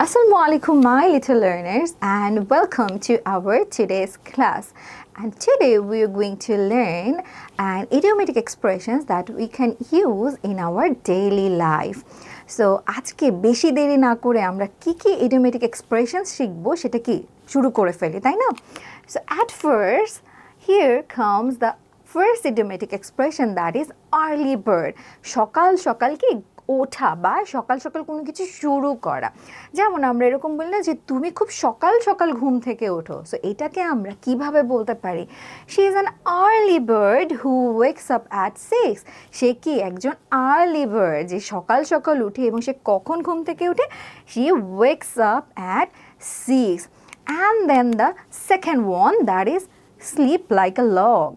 Assalamu alaikum, my little learners, and welcome to our today's class. And today we are going to learn an idiomatic expressions that we can use in our daily life. So আজকে বেশি দেরি না করে আমরা কি idiomatic expressions শিখবো সেটা কি শুরু করে ফেলি, তাই না? So at first, here comes the first idiomatic expression, that is early bird. সকাল সকাল কি ওঠা বা সকাল সকাল কোনো কিছু শুরু করা। যেমন আমরা এরকম বলি না যে তুমি খুব সকাল সকাল ঘুম থেকে ওঠো। সো এটাকে আমরা কিভাবে বলতে পারি? She is an early bird who wakes up at 6। সে কি একজন আর্লি বার্ড যে সকাল সকাল উঠে, এবং সে কখন ঘুম থেকে উঠে? She wakes up at 6। And then the second one, that is sleep like a log.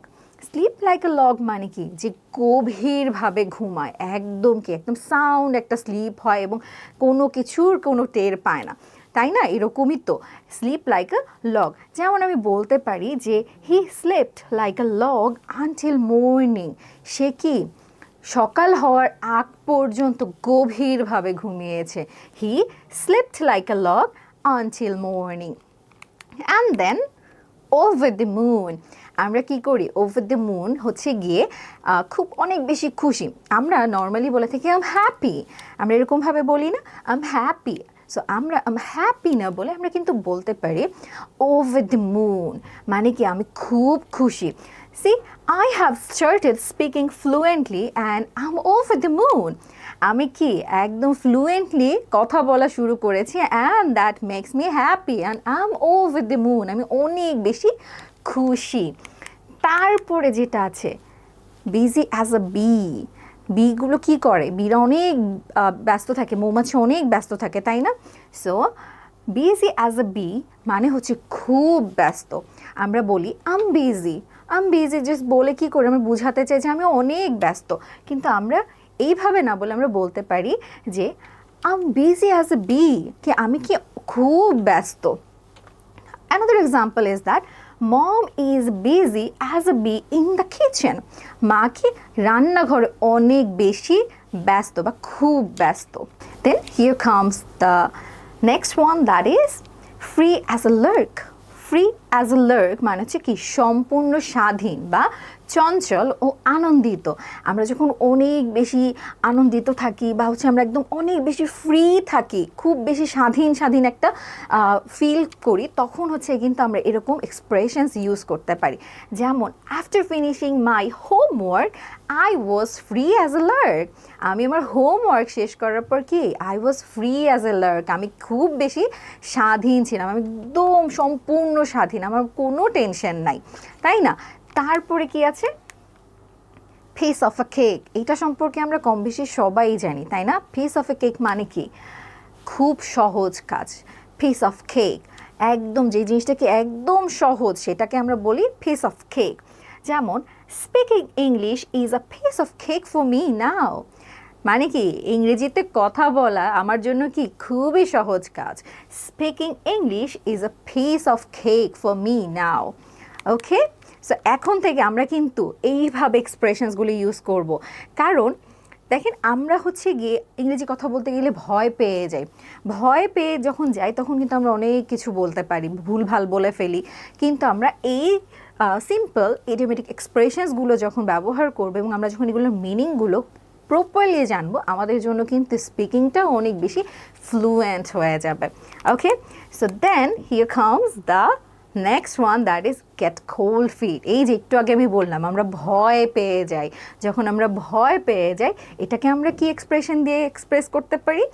Sleep like a log মানে কি? যে গভীরভাবে ঘুমায়, একদম সাউন্ড একটা স্লিপ হয় এবং কোনো কিছুর কোনো টের পায় না, তাই না? এরকমই তো স্লিপ লাইক আ লগ। যেমন আমি বলতে পারি যে he slept like a log until morning. সে কি সকাল হওয়ার আগ পর্যন্ত গভীরভাবে ঘুমিয়েছে। He slept like a log until morning. And then over the moon. আমরা কি করি? ওভার দ্য মুন হচ্ছে গিয়ে খুব অনেক বেশি খুশি। আমরা নর্মালি বলে থাকি আম হ্যাপি। আমরা এরকমভাবে বলি না আম হ্যাপি। সো আমরা আম হ্যাপি না বলে আমরা কিন্তু বলতে পারি ওভার দ্য মুন, মানে কি আমি খুব খুশি। See, I have started speaking fluently and I'm over the moon. আমি কি একদম ফ্লুয়েন্টলি কথা বলা শুরু করেছি, and that makes me happy and I'm over the moon. আমি অনেক বেশি খুশি। তারপরে যেটা আছে বিজি অ্যাজ আ বি। বিগুলো কি করে? বিরা অনেক ব্যস্ত থাকে, মৌমাছি অনেক ব্যস্ত থাকে, তাই না? So busy as a bee মানে হচ্ছে খুব ব্যস্ত। আমরা বলি I'm busy. I'm busy just বলে কি করে আমরা বুঝাতে চাই যে আমি অনেক ব্যস্ত, কিন্তু আমরা এইভাবে না বলে আমরা বলতে পারি যে আম বিজি অ্যাজ আ বি, কি আমি কি খুব ব্যস্ত। Another example is that mom is busy as a bee in the kitchen. মা কি রান্নাঘরে অনেক বেশি ব্যস্ত বা খুব ব্যস্ত। Then here comes the next one, that is free as a lark. Free as a lark মানে হচ্ছে কি সম্পূর্ণ স্বাধীন বা চঞ্চল ও আনন্দিত। আমরা যখন অনেক বেশি আনন্দিত থাকি বা হচ্ছে আমরা একদম অনেক বেশি ফ্রি থাকি, খুব বেশি স্বাধীন একটা ফিল করি, তখন হচ্ছে কিন্তু আমরা এরকম এক্সপ্রেশনস ইউজ করতে পারি। যেমন after finishing my homework I was free as a Lark. আমি আমার হোমওয়ার্ক শেষ করার পর কি I was free as a Lark, আমি খুব বেশি স্বাধীন ছিলাম, আমি একদম সম্পূর্ণ স্বাধীন, আমার কোনো টেনশন নাই, তাই না? তারপরে কি আছে? Piece of a cake. এটা সম্পর্কে আমরা কম বেশি সবাই জানি, তাই না? পিস অফ এ কেক মানে কি? খুব সহজ কাজ। পিস অফ কেক একদম যে জিনিসটাকে একদম সহজ সেটাকে আমরা বলি পিস অফ কেক। যেমন speaking English is a piece of cake for me now. মানে কি ইংরেজিতে কথা বলা আমার জন্য কি খুবই সহজ কাজ। Speaking English is a piece of cake for me now. Okay, so এখন থেকে আমরা কিন্তু এইভাবে এক্সপ্রেশনসগুলো ইউজ করব। কারণ দেখেন আমরা হচ্ছে গিয়ে ইংরেজি কথা বলতে গেলে ভয় পেয়ে যাই। ভয় পেয়ে যখন যাই তখন কিন্তু আমরা অনেক কিছু বলতে পারি, ভুলভাল বলে ফেলি। কিন্তু আমরা এই সিম্পল ইডিওমেটিক এক্সপ্রেশনসগুলো যখন ব্যবহার করবো এবং আমরা যখন এগুলোর মিনিংগুলো প্রপারলি জানবো, আমাদের জন্য কিন্তু স্পিকিংটা অনেক বেশি ফ্লুয়েন্ট হয়ে যাবে। Okay, so then here comes the next one, that is get cold feet. এই যে একটু আগে আমি বললাম আমরা ভয় পেয়ে যাই, যখন আমরা ভয় পেয়ে যাই এটাকে আমরা কি এক্সপ্রেশন দিয়ে এক্সপ্রেস করতে পারি?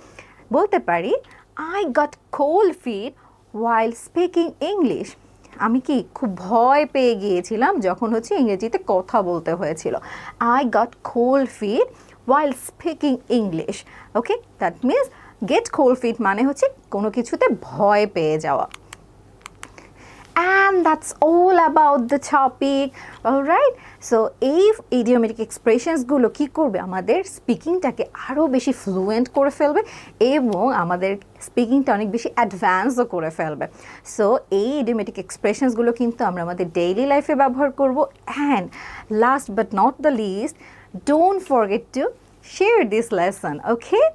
বলতে পারি I got cold feet while speaking English. আমি কি খুব ভয় পেয়ে গিয়েছিলাম যখন হচ্ছে ইংরেজিতে কথা বলতে হয়েছিল। I got cold feet while speaking English. Okay, that means get cold feet মানে হচ্ছে কোনো কিছুতে ভয় পেয়ে যাওয়া। And that's all about the topic. Alright, so এই idiomatic expressionsগুলো কি করবে? আমাদের স্পিকিংটাকে আরও বেশি ফ্লুয়েন্ট করে ফেলবে এবং আমাদের স্পিকিংটা অনেক বেশি অ্যাডভান্সও করে ফেলবে। সো এই idiomatic expressionsগুলো কিন্তু আমরা আমাদের ডেইলি লাইফে ব্যবহার করব। And last but not the least, don't forget to share this lesson, okay?